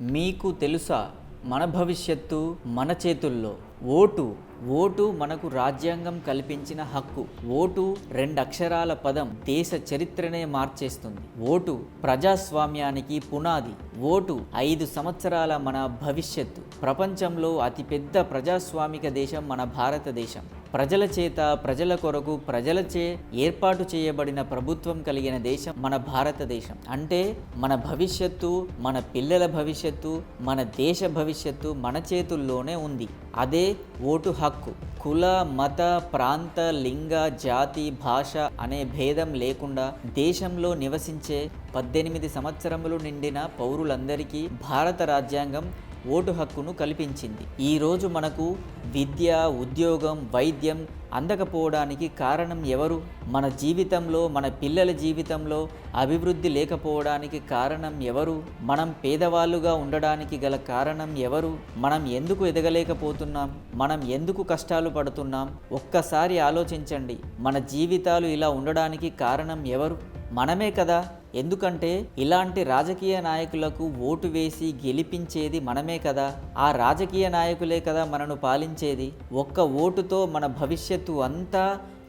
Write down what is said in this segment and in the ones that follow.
మీకు తెలుసా, మన భవిష్యత్తు మన చేతుల్లో. ఓటు మనకు రాజ్యాంగం కల్పించిన హక్కు. ఓటు 2 అక్షరాల పదం దేశ చరిత్రనే మార్చేస్తుంది. ఓటు ప్రజాస్వామ్యానికి పునాది. ఓటు 5 సంవత్సరాల మన భవిష్యత్తు. ప్రపంచంలో అతిపెద్ద ప్రజాస్వామిక దేశం మన భారతదేశం. ప్రజల చేత, ప్రజల కొరకు, ప్రజలచే ఏర్పాటు చేయబడిన ప్రభుత్వం కలిగిన దేశం మన భారతదేశం. అంటే మన భవిష్యత్తు, మన పిల్లల భవిష్యత్తు, మన దేశ భవిష్యత్తు మన చేతుల్లోనే ఉంది. అదే ఓటు హక్కు. కుల, మత, ప్రాంత, లింగ, జాతి, భాష అనే భేదం లేకుండా దేశంలో నివసించే 18 సంవత్సరములు నిండిన పౌరులందరికీ భారత రాజ్యాంగం ఓటు హక్కును కల్పించింది. ఈరోజు మనకు విద్య, ఉద్యోగం, వైద్యం అందకపోవడానికి కారణం ఎవరు? మన జీవితంలో, మన పిల్లల జీవితంలో అభివృద్ధి లేకపోవడానికి కారణం ఎవరు? మనం పేదవాళ్ళుగా ఉండడానికి గల కారణం ఎవరు? మనం ఎందుకు ఎదగలేకపోతున్నాం? మనం ఎందుకు కష్టాలు పడుతున్నాం? ఒక్కసారి ఆలోచించండి. మన జీవితాలు ఇలా ఉండడానికి కారణం ఎవరు? మనమే కదా. ఎందుకంటే ఇలాంటి రాజకీయ నాయకులకు ఓటు వేసి గెలిపించేది మనమే కదా. ఆ రాజకీయ నాయకులే కదా మనను పాలించేది. ఒక్క ఓటుతో మన భవిష్యత్తు అంతా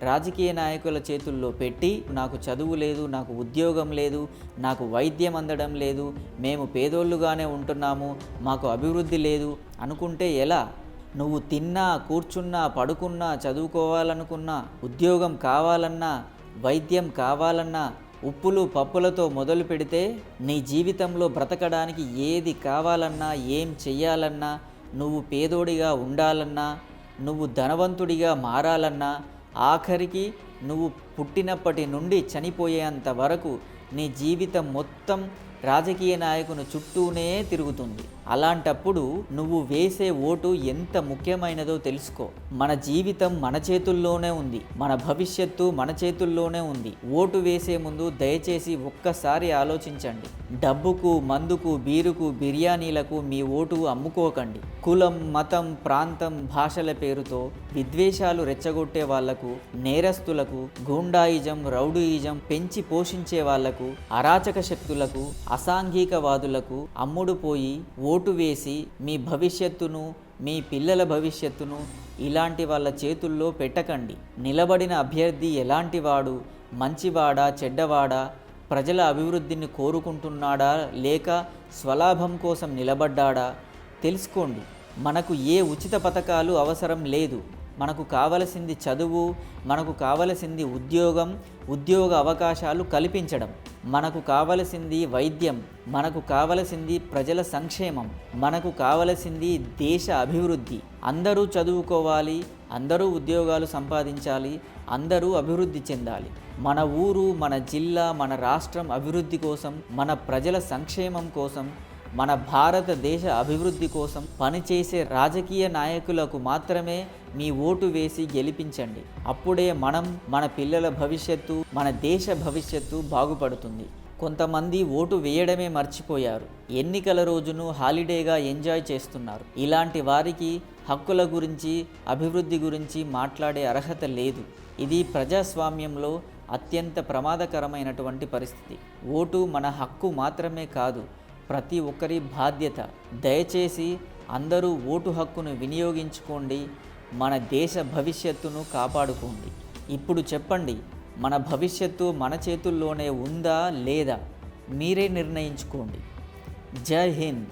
రాజకీయ నాయకుల చేతుల్లో పెట్టి, నాకు చదువు లేదు, నాకు ఉద్యోగం లేదు, నాకు వైద్యం అందడం లేదు, మేము పేదోళ్ళుగానే ఉంటున్నాము, మాకు అభివృద్ధి లేదు అనుకుంటే ఎలా? నువ్వు తిన్నా, కూర్చున్నా, పడుకున్నా, చదువుకోవాలనుకున్నా, ఉద్యోగం కావాలన్నా, వైద్యం కావాలన్నా, ఉప్పులు పప్పులతో మొదలు పెడితే నీ జీవితంలో బ్రతకడానికి ఏది కావాలన్నా, ఏం చెయ్యాలన్నా, నువ్వు పేదోడిగా ఉండాలన్నా, నువ్వు ధనవంతుడిగా మారాలన్నా, ఆఖరికి నువ్వు పుట్టినప్పటి నుండి చనిపోయేంత వరకు నీ జీవితం మొత్తం రాజకీయ నాయకుని చుట్టూనే తిరుగుతుంది. అలాంటప్పుడు నువ్వు వేసే ఓటు ఎంత ముఖ్యమైనదో తెలుసుకో. మన జీవితం మన చేతుల్లోనే ఉంది. మన భవిష్యత్తు మన చేతుల్లోనే ఉంది. ఓటు వేసే ముందు దయచేసి ఒక్కసారి ఆలోచించండి. డబ్బుకు, మందుకు, బీరుకు, బిర్యానీలకు మీ ఓటు అమ్ముకోకండి. కులం, మతం, ప్రాంతం, భాషల పేరుతో విద్వేషాలు రెచ్చగొట్టే వాళ్లకు, నేరస్తులకు, గూండాయిజం, రౌడీయిజం పెంచి పోషించే వాళ్లకు, అరాచక శక్తులకు, అసాంఘికవాదులకు అమ్ముడుపోయి ఓటు వేసి మీ భవిష్యత్తును, మీ పిల్లల భవిష్యత్తును ఇలాంటి వాళ్ళ చేతుల్లో పెట్టకండి. నిలబడిన అభ్యర్థి ఎలాంటివాడు? మంచివాడా, చెడ్డవాడా? ప్రజల అభివృద్ధిని కోరుకుంటున్నాడా లేక స్వలాభం కోసం నిలబడ్డాడా? తెలుసుకోండి. మనకు ఏ ఉచిత పథకాలు అవసరం లేదు. మనకు కావలసింది చదువు, మనకు కావలసింది ఉద్యోగం, ఉద్యోగ అవకాశాలు కల్పించడం. మనకు కావలసింది వైద్యం, మనకు కావలసింది ప్రజల సంక్షేమం, మనకు కావలసింది దేశ అభివృద్ధి. అందరూ చదువుకోవాలి, అందరూ ఉద్యోగాలు సంపాదించాలి, అందరూ అభివృద్ధి చెందాలి. మన ఊరు, మన జిల్లా, మన రాష్ట్రం అభివృద్ధి కోసం, మన ప్రజల సంక్షేమం కోసం, మన భారతదేశ అభివృద్ధి కోసం పనిచేసే రాజకీయ నాయకులకు మాత్రమే మీ ఓటు వేసి గెలిపించండి. అప్పుడే మనం, మన పిల్లల భవిష్యత్తు, మన దేశ భవిష్యత్తు బాగుపడుతుంది. కొంతమంది ఓటు వేయడమే మర్చిపోయారు. ఎన్నికల రోజును హాలిడేగా ఎంజాయ్ చేస్తున్నారు. ఇలాంటి వారికి హక్కుల గురించి, అభివృద్ధి గురించి మాట్లాడే అర్హత లేదు. ఇది ప్రజాస్వామ్యంలో అత్యంత ప్రమాదకరమైనటువంటి పరిస్థితి. ఓటు మన హక్కు మాత్రమే కాదు, ప్రతి ఒక్కరి బాధ్యత. దయచేసి అందరూ ఓటు హక్కును వినియోగించుకోండి. మన దేశ భవిష్యత్తును కాపాడుకోండి. ఇప్పుడు చెప్పండి, మన భవిష్యత్తు మన చేతుల్లోనే ఉందా లేదా? మీరే నిర్ణయించుకోండి. జై హింద్.